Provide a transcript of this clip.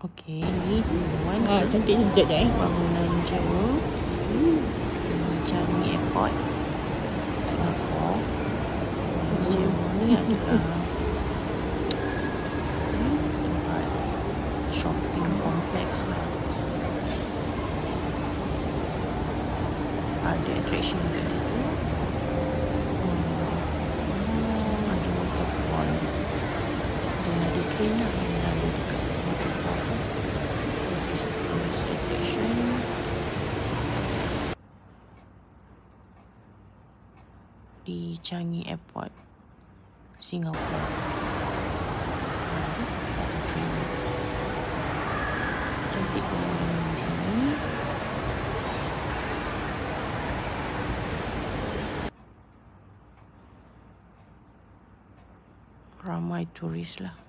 Okey, ni tuan Cantik-cantik je bangunan Jawa di Changi Airport, Singapura. Jawa ni adalah tempat shopping kompleks lah. Ada attraction kat situ. Ada waterfall. Dan ada train lah yang lalu dekat waterfall tu. Tourist attraction. Di Changi Airport, Singapura. Ada train. Cantik pemandangan di sini. Ramai turis lah.